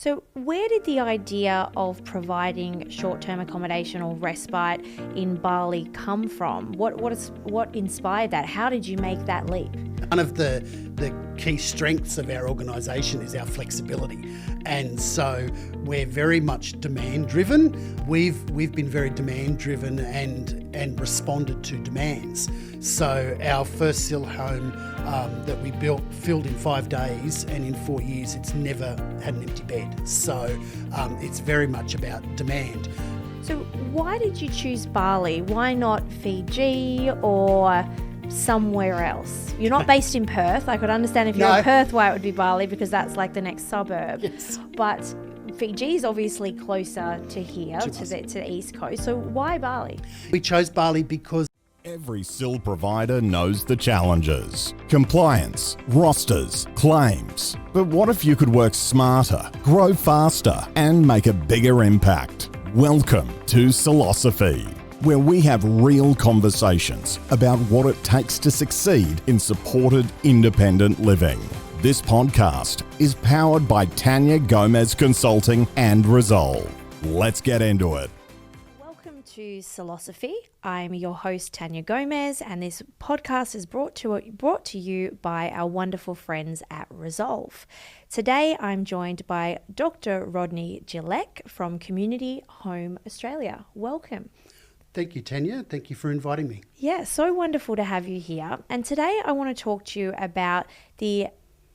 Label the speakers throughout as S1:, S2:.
S1: So where did the idea of providing short-term accommodation or respite in Bali come from? What inspired that? How did you make that leap?
S2: One of the key strengths of our organisation is our flexibility, and so we're very much demand driven. We've been very demand driven and responded to demands. So our first SIL home that we built filled in 5 days, and in 4 years it's never had an empty bed. So it's very much about demand.
S1: So why did you choose Bali? Why not Fiji or somewhere else? You're not based in Perth. I could understand if you're in Perth why it would be Bali, because that's like the next suburb.
S2: Yes.
S1: But Fiji is obviously closer to here, to the east coast. So why Bali?
S2: We chose Bali because
S3: every SIL provider knows the challenges: compliance, rosters, claims. But what if you could work smarter, grow faster, and make a bigger impact? Welcome to SILosophy, where we have real conversations about what it takes to succeed in supported independent living. This podcast is powered by Tania Gomez Consulting and Resolve. Let's get into it.
S1: Welcome to SILosophy. I'm your host, Tania Gomez, and this podcast is brought to you by our wonderful friends at Resolve. Today, I'm joined by Dr. Rodney Jilek from Community Home Australia. Welcome.
S2: Thank you, Tania. Thank you for inviting me.
S1: Yeah, so wonderful to have you here. And today I want to talk to you about the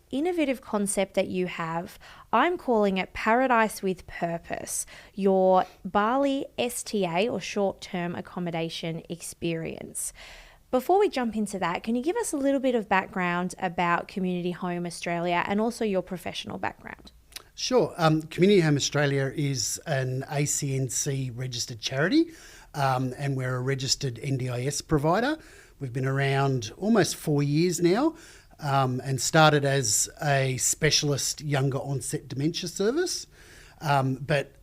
S1: innovative concept that you have. I'm calling it Paradise with Purpose, your Bali STA or short-term accommodation experience. Before we jump into that, can you give us a little bit of background about Community Home Australia and also your professional background?
S2: Sure. Community Home Australia is an ACNC registered charity, and we're a registered NDIS provider. We've been around almost 4 years now, and started as a specialist younger onset dementia service. But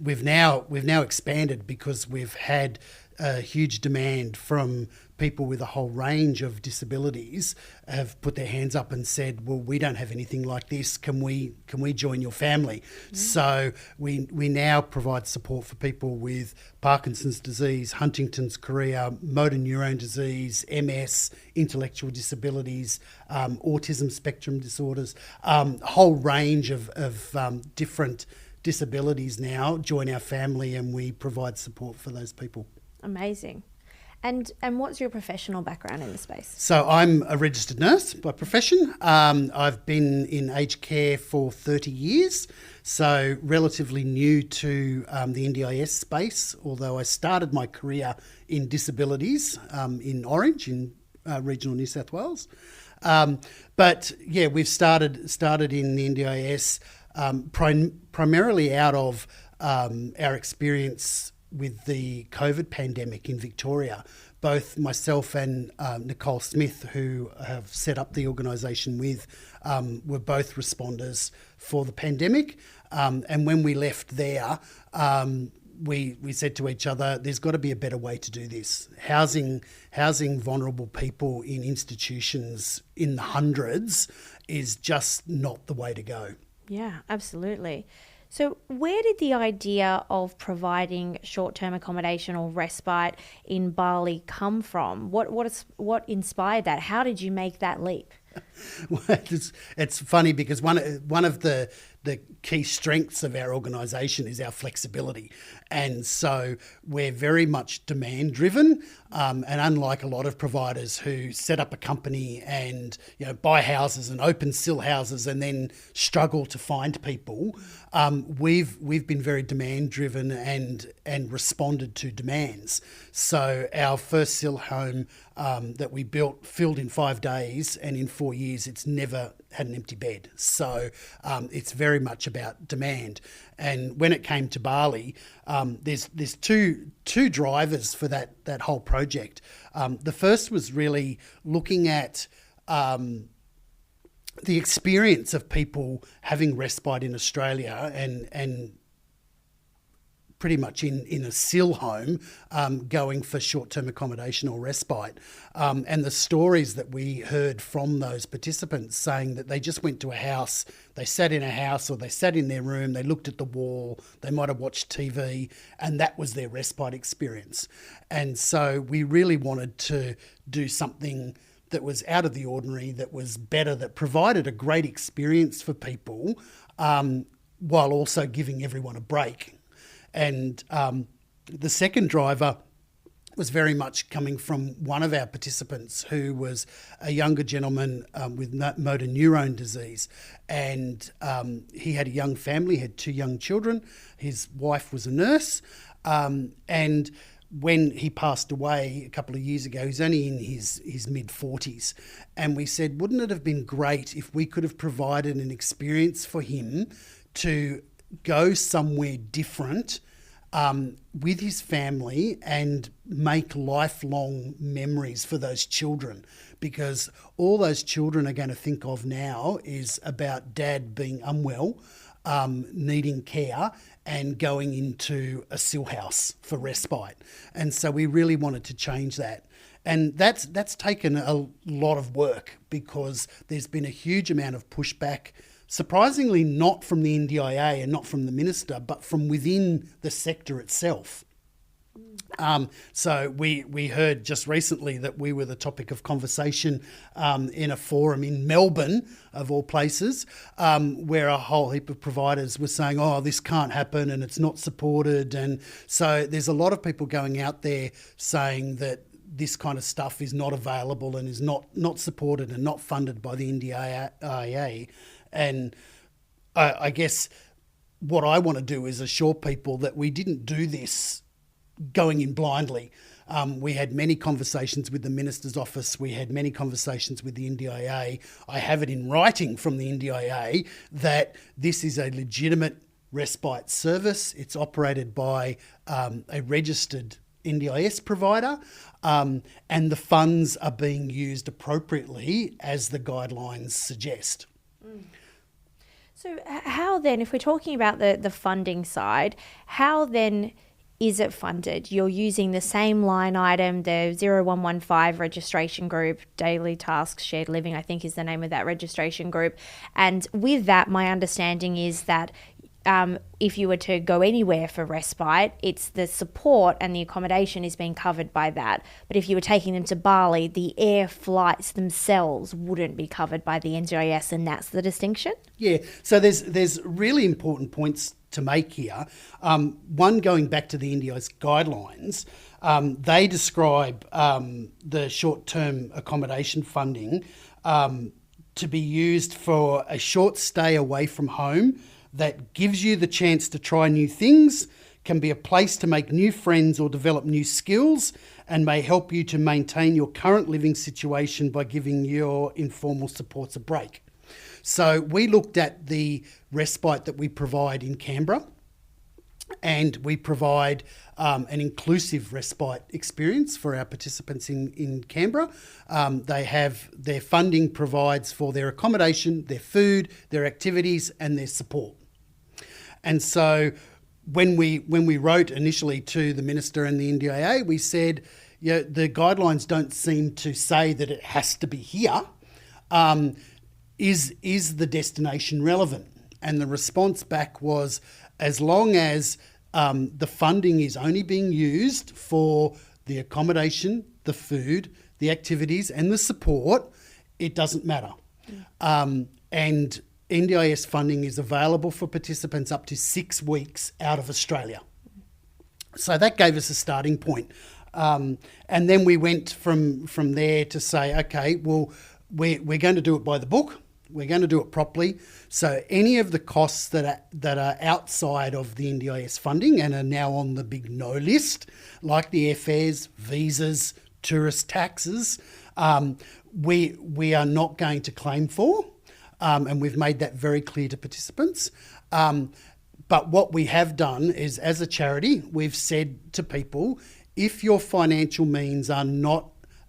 S2: we've now expanded because we've had a huge demand from people with a whole range of disabilities have put their hands up and said, well, we don't have anything like this. Can we join your family? Mm. So we now provide support for people with Parkinson's disease, Huntington's chorea, motor neurone disease, MS, intellectual disabilities, autism spectrum disorders, a whole range of different disabilities now join our family, and we provide support for those people.
S1: Amazing. And what's your professional background in the space?
S2: So I'm a registered nurse by profession. I've been in aged care for 30 years, so relatively new to the NDIS space, although I started my career in disabilities in Orange, in regional New South Wales. But yeah, we've started in the NDIS primarily out of our experience with the COVID pandemic in Victoria. Both myself and Nicole Smith, who have set up the organisation with, were both responders for the pandemic. And when we left there, we said to each other, there's got to be a better way to do this. Housing vulnerable people in institutions in the hundreds is just not the way to go.
S1: Yeah, absolutely. So where did the idea of providing short-term accommodation or respite in Bali come from? What inspired that? How did you make that leap?
S2: Well, it's funny because one of the key strengths of our organisation is our flexibility, and so we're very much demand driven. And unlike a lot of providers who set up a company and buy houses and open SIL houses and then struggle to find people, we've been very demand driven and responded to demands. So our first SIL home that we built filled in 5 days, and in 4 years it's never had an empty bed. So it's very much about demand. And when it came to Bali, there's two drivers for that whole project. The first was really looking at the experience of people having respite in Australia and pretty much in a SIL home, going for short-term accommodation or respite. And the stories that we heard from those participants saying that they just went to a house, they sat in a house or they sat in their room, they looked at the wall, they might have watched TV, and that was their respite experience. And so we really wanted to do something that was out of the ordinary, that was better, that provided a great experience for people, while also giving everyone a break. And the second driver was very much coming from one of our participants who was a younger gentleman with motor neurone disease. And he had a young family, had 2 young children. His wife was a nurse. And when he passed away a couple of years ago, he's only in his mid-40s. And we said, wouldn't it have been great if we could have provided an experience for him to go somewhere different with his family and make lifelong memories for those children, because all those children are going to think of now is about dad being unwell, needing care, and going into a SIL house for respite. And so we really wanted to change that. And that's taken a lot of work, because there's been a huge amount of pushback, surprisingly not from the NDIA and not from the minister, but from within the sector itself. So we heard just recently that we were the topic of conversation in a forum in Melbourne, of all places, where a whole heap of providers were saying, oh, this can't happen and it's not supported. And so there's a lot of people going out there saying that this kind of stuff is not available and is not supported and not funded by the NDIA. And I guess what I want to do is assure people that we didn't do this going in blindly. We had many conversations with the Minister's office. We had many conversations with the NDIA. I have it in writing from the NDIA that this is a legitimate respite service. It's operated by a registered NDIS provider, and the funds are being used appropriately as the guidelines suggest.
S1: So how then, if we're talking about the funding side, how then is it funded? You're using the same line item, the 0115 registration group, daily tasks, shared living, I think is the name of that registration group. And with that, my understanding is that if you were to go anywhere for respite, it's the support and the accommodation is being covered by that. But if you were taking them to Bali, the air flights themselves wouldn't be covered by the NDIS, and that's the distinction? Yeah,
S2: so there's really important points to make here. One, going back to the NDIS guidelines, they describe the short-term accommodation funding to be used for a short stay away from home that gives you the chance to try new things, can be a place to make new friends or develop new skills, and may help you to maintain your current living situation by giving your informal supports a break. So we looked at the respite that we provide in Canberra, and we provide an inclusive respite experience for our participants in Canberra. They have their funding provides for their accommodation, their food, their activities, and their support. And so when we wrote initially to the Minister and the NDIA, we said, the guidelines don't seem to say that it has to be here. Is the destination relevant? And the response back was, as long as the funding is only being used for the accommodation, the food, the activities and the support, it doesn't matter. And NDIS funding is available for participants up to 6 weeks out of Australia. So that gave us a starting point. And then we went from there to say, okay, well, we're going to do it by the book. We're going to do it properly. So any of the costs that are outside of the NDIS funding and are now on the big no list, like the airfares, visas, tourist taxes, we are not going to claim for. And we've made that very clear to participants. But what we have done is, as a charity, we've said to people, if your financial means are not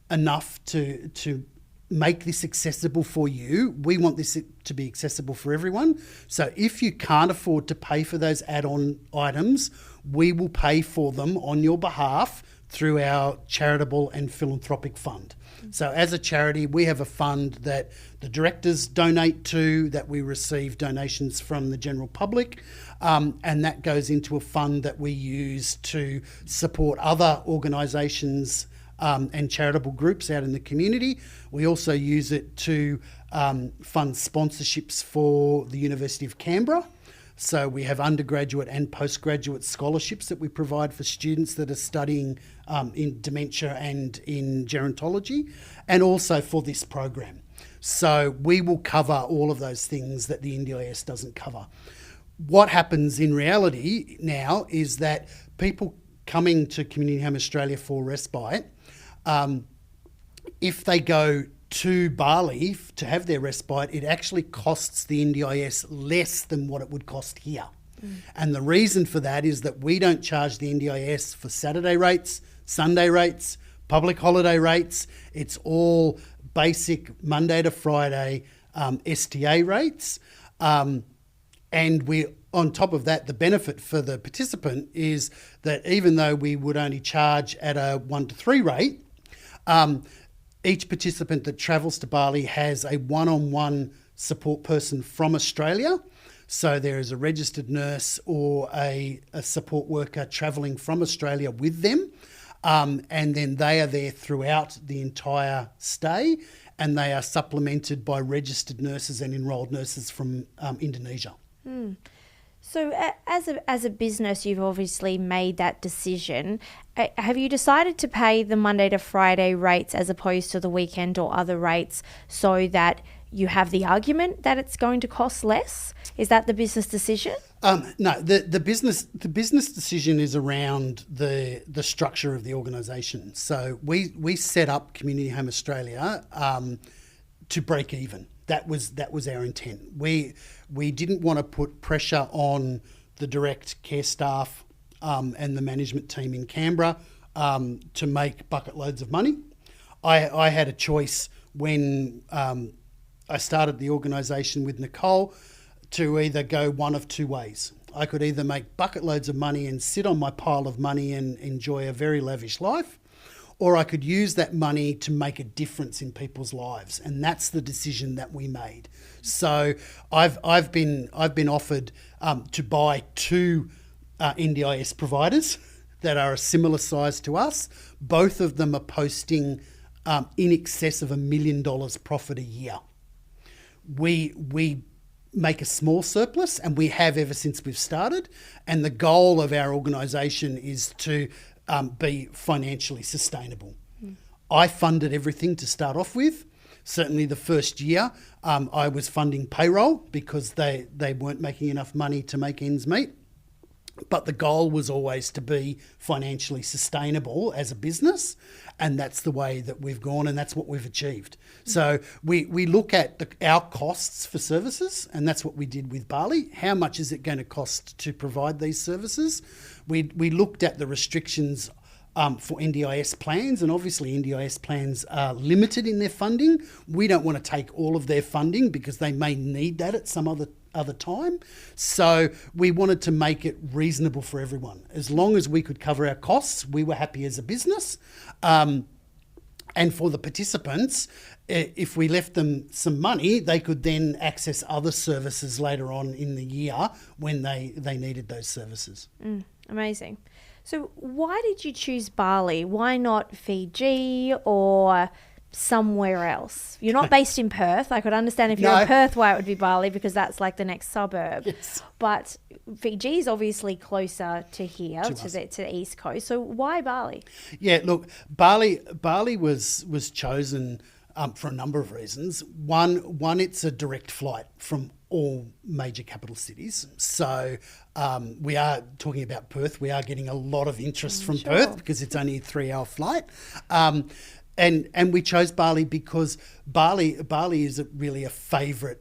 S2: enough to make this accessible for you. We want this to be accessible for everyone. So if you can't afford to pay for those add-on items, we will pay for them on your behalf through our charitable and philanthropic fund. So as a charity, we have a fund that the directors donate to, that we receive donations from the general public, and that goes into a fund that we use to support other organisations and charitable groups out in the community. We also use it to fund sponsorships for the University of Canberra. So we have undergraduate and postgraduate scholarships that we provide for students that are studying in dementia and in gerontology, and also for this program. So we will cover all of those things that the NDIS doesn't cover. What happens in reality now is that people coming to Community Home Australia for respite, if they go to Bali to have their respite, it actually costs the NDIS less than what it would cost here. And the reason for that is that we don't charge the NDIS for Saturday rates, Sunday rates, public holiday rates. It's all basic Monday to Friday STA rates. And we, on top of that, the benefit for the participant is that even though we would only charge at a 1 to 3 rate, each participant that travels to Bali has a one-on-one support person from Australia. So there is a registered nurse or a support worker travelling from Australia with them. And then they are there throughout the entire stay, and they are supplemented by registered nurses and enrolled nurses from Indonesia.
S1: So as a business, you've obviously made that decision. Have you decided to pay the Monday to Friday rates as opposed to the weekend or other rates so that you have the argument that it's going to cost less? Is that the business decision?
S2: No, the business decision is around the structure of the organisation. So we set up Community Home Australia to break even. That was our intent. We didn't want to put pressure on the direct care staff and the management team in Canberra to make bucket loads of money. I had a choice when I started the organisation with Nicole to either go one of two ways. I could either make bucket loads of money and sit on my pile of money and enjoy a very lavish life, or I could use that money to make a difference in people's lives, and that's the decision that we made. So I've been offered to buy two NDIS providers that are a similar size to us. Both of them are posting in excess of $1 million profit a year. We make a small surplus, and we have ever since we've started. And the goal of our organisation is to be financially sustainable. I funded everything to start off with. Certainly the first year, I was funding payroll because they weren't making enough money to make ends meet. But the goal was always to be financially sustainable as a business, and that's the way that we've gone, and that's what we've achieved. So we look at our costs for services, and that's what we did with Bali. How much is it going to cost to provide these services? We looked at the restrictions for NDIS plans, and obviously NDIS plans are limited in their funding. We don't want to take all of their funding because they may need that at some other time. So we wanted to make it reasonable for everyone. As long as we could cover our costs, we were happy as a business. And for the participants, if we left them some money, they could then access other services later on in the year when they needed those services.
S1: Amazing. So why did you choose Bali? Why not Fiji or somewhere else? You're not based in Perth. I could understand if you're in Perth why it would be Bali, because that's like the next suburb.
S2: Yes.
S1: But Fiji is obviously closer to here, to the East Coast. So why Bali?
S2: Yeah, look, Bali was chosen for a number of reasons. One, it's a direct flight from all major capital cities. So we are talking about Perth. We are getting a lot of interest from Perth because it's only a 3-hour flight. And we chose Bali because Bali is really a favourite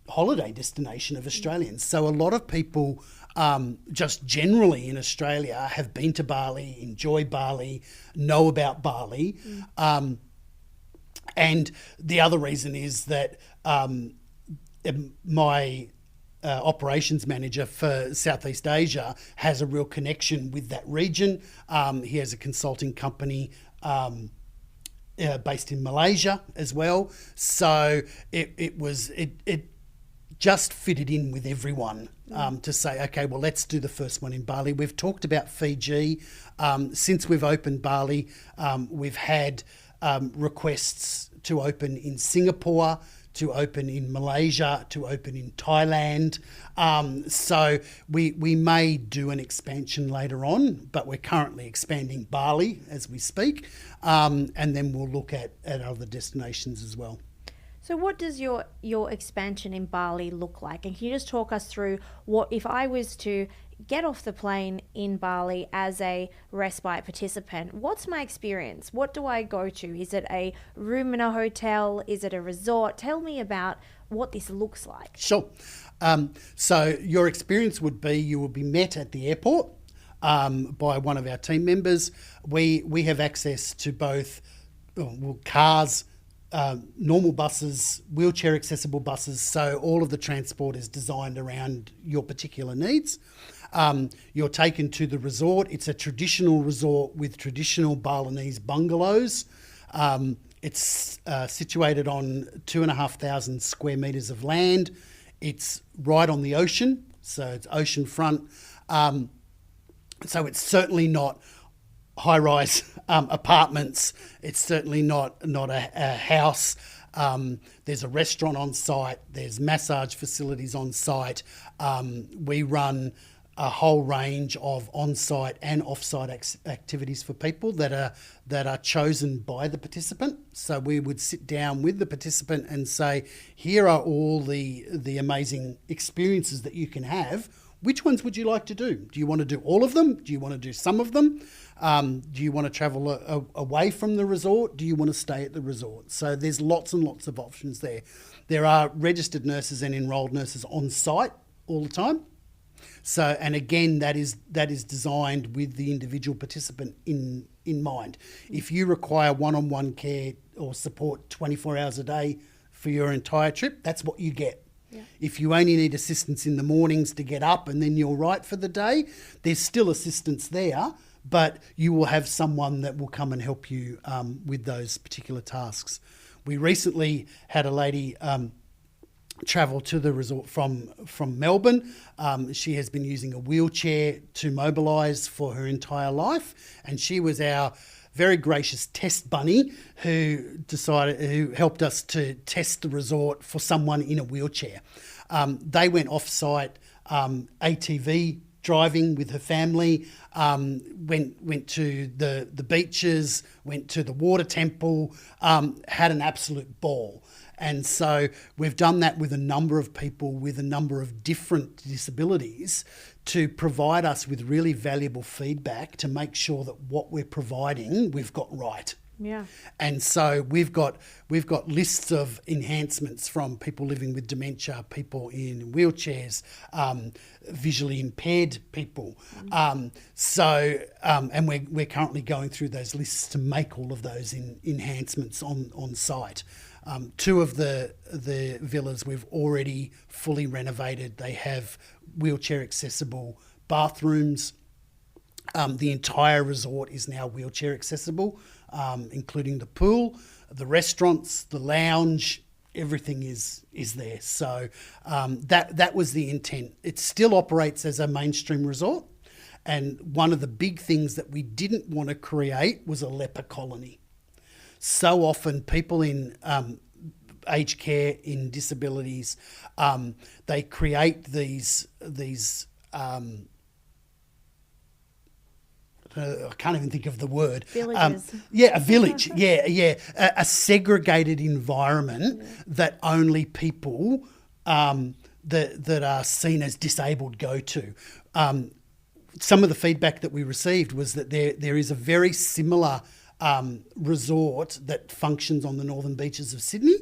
S2: holiday destination of Australians. So a lot of people just generally in Australia have been to Bali, enjoy Bali, know about Bali. And the other reason is that my operations manager for Southeast Asia has a real connection with that region. He has a consulting company based in Malaysia as well. So it just fitted in with everyone to say, okay, well, let's do the first one in Bali. We've talked about Fiji. Since we've opened Bali, we've had requests to open in Singapore, to open in Malaysia, to open in Thailand. So we may do an expansion later on, but we're currently expanding Bali as we speak. And then we'll look at other destinations as well.
S1: So what does your expansion in Bali look like? And can you just talk us through what, if I was to get off the plane in Bali as a respite participant, what's my experience? What do I go to? Is it a room in a hotel? Is it a resort? Tell me about what this looks like.
S2: Sure. So your experience would be you will be met at the airport by one of our team members. We have access to both cars, normal buses, wheelchair accessible buses, so all of the transport is designed around your particular needs. You're taken to the resort. It's a traditional resort with traditional Balinese bungalows. It's situated on 2,500 square metres of land. It's right on the ocean, so it's oceanfront. So it's certainly not high-rise apartments. It's certainly not a house. There's a restaurant on site. There's massage facilities on site. We run a whole range of on-site and off-site activities for people that are chosen by the participant. So we would sit down with the participant and say, here are all the amazing experiences that you can have. Which ones would you like to do? Do you want to do all of them? Do you want to do some of them? Do you want to travel away from the resort? Do you want to stay at the resort? So there's lots and lots of options there. There are registered nurses and enrolled nurses on site all the time. So, and again, that is designed with the individual participant in mind. If you require one-on-one care or support 24 hours a day for your entire trip, that's what you get. Yeah. If you only need assistance in the mornings to get up and then you're right for the day, there's still assistance there, but you will have someone that will come and help you with those particular tasks. We recently had a lady travel to the resort from Melbourne. She has been using a wheelchair to mobilise for her entire life, and she was our very gracious test bunny who helped us to test the resort for someone in a wheelchair. They went off-site ATV driving with her family, went to the beaches, went to the water temple, had an absolute ball. And so we've done that with a number of people with a number of different disabilities to provide us with really valuable feedback to make sure that what we're providing we've got right.
S1: Yeah.
S2: And so we've got lists of enhancements from people living with dementia, people in wheelchairs, visually impaired people. And we're currently going through those lists to make all of those enhancements on site. Two of the villas we've already fully renovated. They have wheelchair accessible bathrooms. The entire resort is now wheelchair accessible, including the pool, the restaurants, the lounge. Everything is there. So that was the intent. It still operates as a mainstream resort, and one of the big things that we didn't want to create was a leper colony. So often people in aged care, in disabilities, they create these I can't even think of the word.
S1: Villages.
S2: A village. A segregated environment that only people that are seen as disabled go to. Some of the feedback that we received was that there is a very similar resort that functions on the northern beaches of Sydney.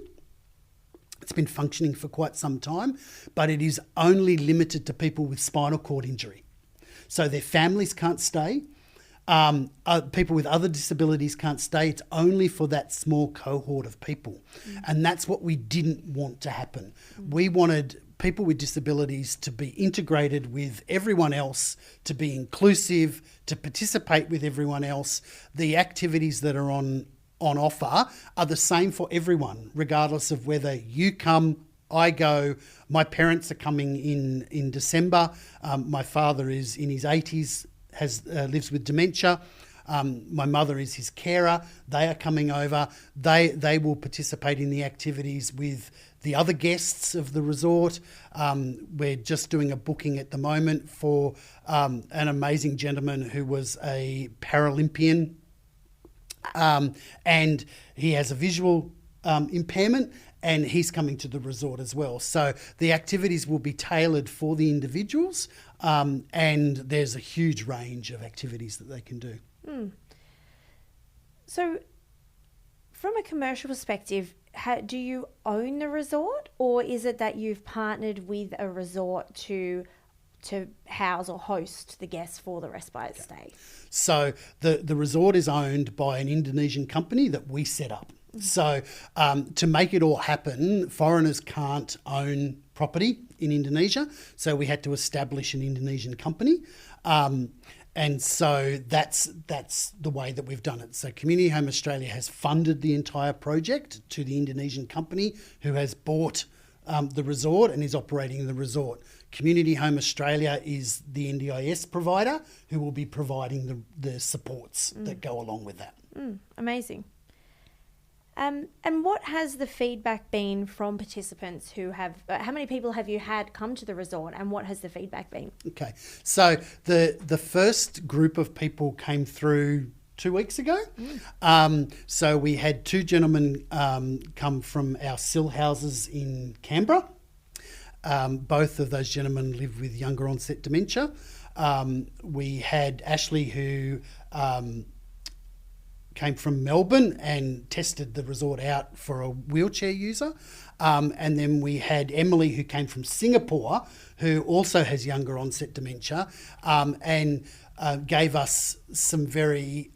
S2: It's been functioning for quite some time, but it is only limited to people with spinal cord injury. So their families can't stay. People with other disabilities can't stay. It's only for that small cohort of people. And that's what we didn't want to happen. We wanted people with disabilities to be integrated with everyone else, to be inclusive, to participate with everyone else. The activities that are on offer are the same for everyone, regardless of whether you come, I go. My parents are coming in December. My father is in his 80s, lives with dementia. My mother is his carer. They are coming over. They will participate in the activities with the other guests of the resort. We're just doing a booking at the moment for an amazing gentleman who was a Paralympian, and he has a visual impairment, and he's coming to the resort as well. So the activities will be tailored for the individuals, and there's a huge range of activities that they can do.
S1: So from a commercial perspective, do you own the resort, or is it that you've partnered with a resort to house or host the guests for the respite stay?
S2: So the resort is owned by an Indonesian company that we set up. So to make it all happen, foreigners can't own property in Indonesia. So we had to establish an Indonesian company. And so that's the way that we've done it. So Community Home Australia has funded the entire project to the Indonesian company who has bought the resort and is operating the resort. Community Home Australia is the NDIS provider who will be providing the supports that go along with that.
S1: Amazing. And what has the feedback been from participants who have, how many people have you had come to the resort, and what has the feedback been?
S2: Okay, so the first group of people came through 2 weeks ago. So we had two gentlemen come from our SIL houses in Canberra. Both of those gentlemen live with younger onset dementia. We had Ashley who came from Melbourne and tested the resort out for a wheelchair user. And then we had Emily who came from Singapore, who also has younger onset dementia, and gave us some very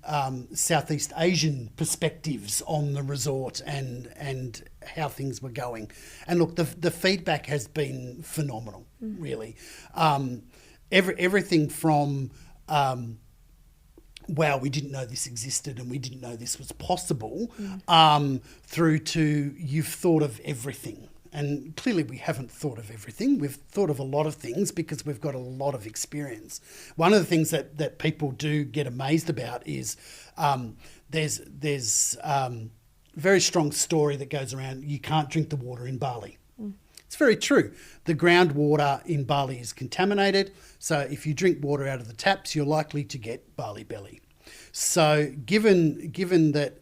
S2: Southeast Asian perspectives on the resort and how things were going. And look, the feedback has been phenomenal, really. Everything from wow, we didn't know this existed and we didn't know this was possible, through to you've thought of everything. And clearly we haven't thought of everything. We've thought of a lot of things because we've got a lot of experience. One of the things that people do get amazed about is there's very strong story that goes around, you can't drink the water in Bali. It's very true. The groundwater in Bali is contaminated. So if you drink water out of the taps, you're likely to get Bali belly. So given that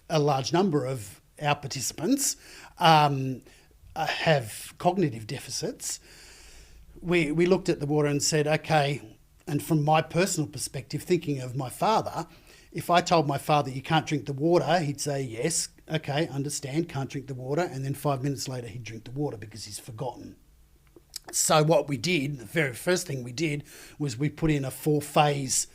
S2: a large number of our participants have cognitive deficits, we looked at the water and said, okay, and from my personal perspective, thinking of my father, if I told my father you can't drink the water, he'd say, yes, okay, understand, can't drink the water. And then 5 minutes later, he'd drink the water because he's forgotten. So what we did, the very first thing we did was we put in a 4-phase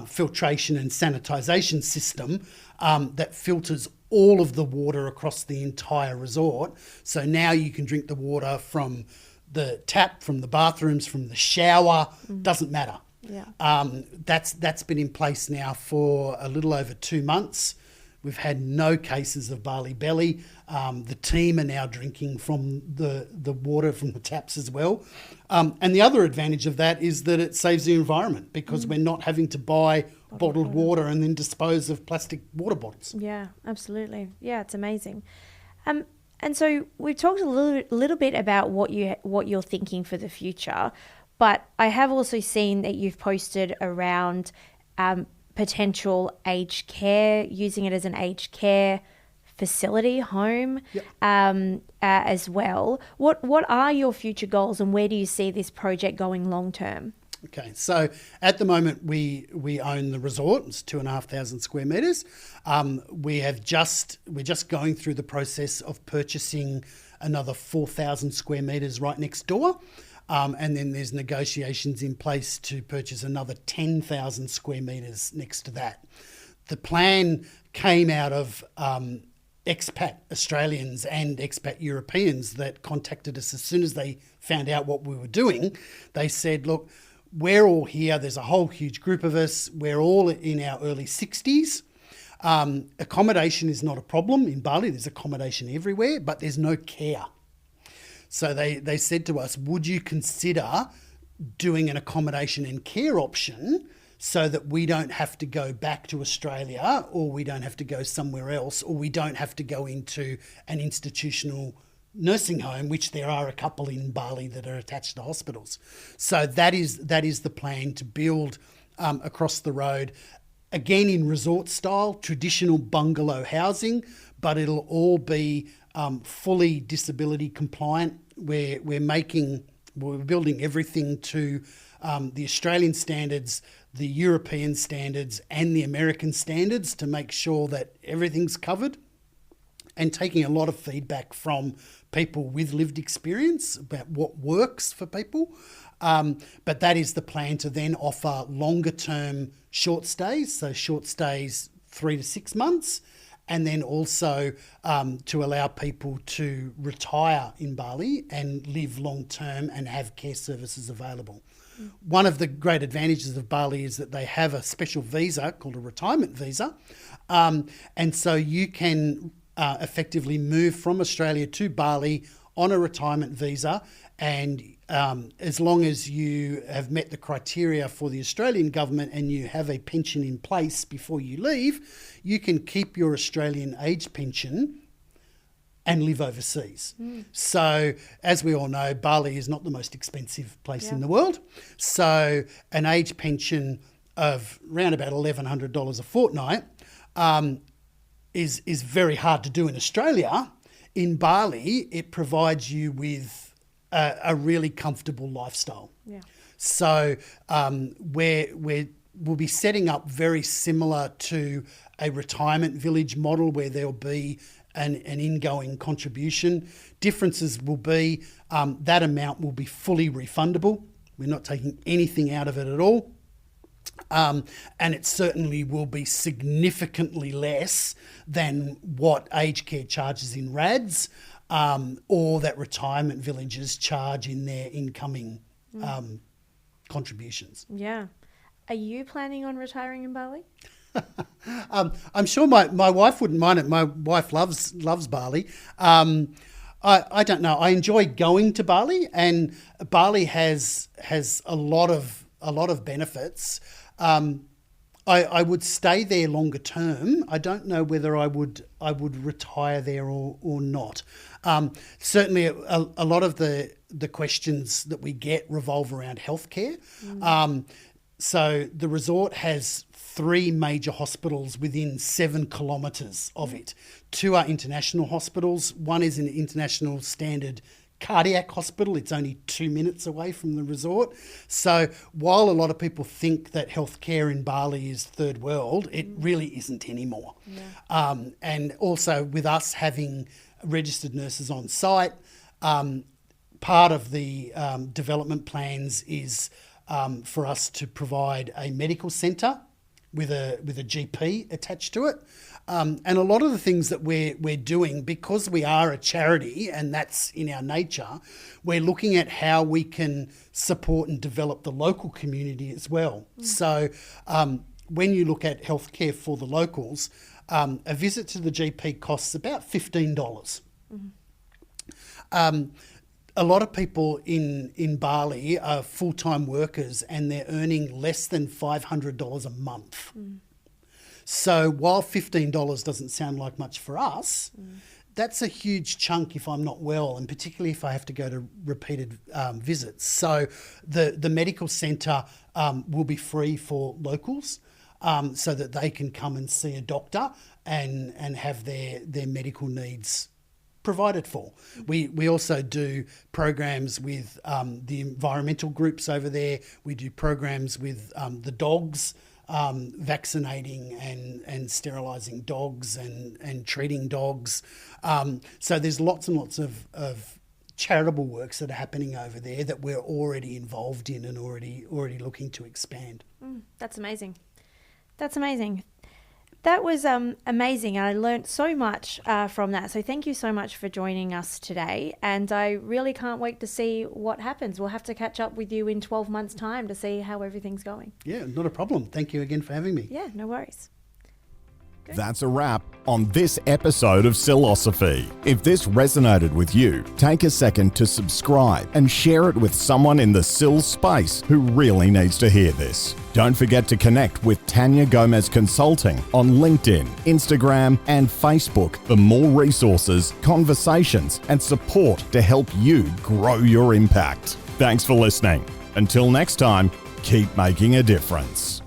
S2: filtration and sanitisation system that filters all of the water across the entire resort. So now you can drink the water from the tap, from the bathrooms, from the shower, doesn't matter. Yeah. That's been in place now for a little over 2 months. We've had no cases of Bali belly. The team are now drinking from the water from the taps as well. And the other advantage of that is that it saves the environment because we're not having to buy bottled water and then dispose of plastic water bottles.
S1: Yeah, absolutely. Yeah, it's amazing. And so we've talked a little bit about what you're thinking for the future, but I have also seen that you've posted around potential aged care, using it as an aged care facility, home, as well. What are your future goals, and where do you see this project going long term?
S2: Okay, so at the moment we own the resort. It's 2,500 square metres. We're just going through the process of purchasing another 4,000 square metres right next door. and then there's negotiations in place to purchase another 10,000 square metres next to that. The plan came out of expat Australians and expat Europeans that contacted us as soon as they found out what we were doing. They said, look, we're all here. There's a whole huge group of us. We're all in our early 60s. Accommodation is not a problem in Bali. There's accommodation everywhere, but there's no care. So they said to us, would you consider doing an accommodation and care option so that we don't have to go back to Australia, or we don't have to go somewhere else, or we don't have to go into an institutional nursing home, which there are a couple in Bali that are attached to hospitals. So that is the plan, to build across the road, again in resort style, traditional bungalow housing, but it'll all be fully disability compliant. We're building everything to the Australian standards, the European standards and the American standards to make sure that everything's covered, and taking a lot of feedback from people with lived experience about what works for people. But that is the plan, to then offer longer term short stays, so short stays 3 to 6 months, and then also to allow people to retire in Bali and live long term and have care services available. One of the great advantages of Bali is that they have a special visa called a retirement visa. And so you can effectively move from Australia to Bali on a retirement visa. And as long as you have met the criteria for the Australian government and you have a pension in place before you leave, you can keep your Australian age pension and live overseas. So, as we all know, Bali is not the most expensive place in the world. So, an age pension of around about $1,100 a fortnight is very hard to do in Australia. In Bali, it provides you with a really comfortable lifestyle. Yeah. So, we'll be setting up very similar to a retirement village model where there'll be an ingoing contribution. Differences will be that amount will be fully refundable. We're not taking anything out of it at all. And it certainly will be significantly less than what aged care charges in RADs or that retirement villages charge in their incoming contributions.
S1: Yeah. Are you planning on retiring in Bali?
S2: I'm sure my wife wouldn't mind it. My wife loves Bali. I don't know. I enjoy going to Bali, and Bali has a lot of benefits. I would stay there longer term. I don't know whether I would retire there or not. Certainly, a lot of the questions that we get revolve around healthcare. So the resort has 3 major hospitals within 7 kilometres of it. 2 are international hospitals. One is an international standard cardiac hospital. It's only 2 minutes away from the resort. So while a lot of people think that healthcare in Bali is third world, it really isn't anymore. Yeah. And also with us having registered nurses on site, part of the development plans is for us to provide a medical centre with a GP attached to it. And a lot of the things that we're doing, because we are a charity and that's in our nature, we're looking at how we can support and develop the local community as well. So when you look at healthcare for the locals, a visit to the GP costs about $15. A lot of people in Bali are full-time workers and they're earning less than $500 a month. So while $15 doesn't sound like much for us, that's a huge chunk if I'm not well, and particularly if I have to go to repeated visits. So the medical centre will be free for locals so that they can come and see a doctor and have their medical needs provided for. We also do programs with the environmental groups over there. We do programs with the dogs, vaccinating and sterilising dogs and treating dogs. So there's lots and lots of charitable works that are happening over there that we're already involved in and already looking to expand.
S1: That's amazing. That's amazing. That was amazing. I learned so much from that. So thank you so much for joining us today. And I really can't wait to see what happens. We'll have to catch up with you in 12 months' time to see how everything's going.
S2: Yeah, not a problem. Thank you again for having me.
S1: Yeah, no worries. Good.
S3: That's a wrap on this episode of SILosophy. If this resonated with you, take a second to subscribe and share it with someone in the SIL space who really needs to hear this. Don't forget to connect with Tania Gomez Consulting on LinkedIn, Instagram, and Facebook for more resources, conversations, and support to help you grow your impact. Thanks for listening. Until next time, keep making a difference.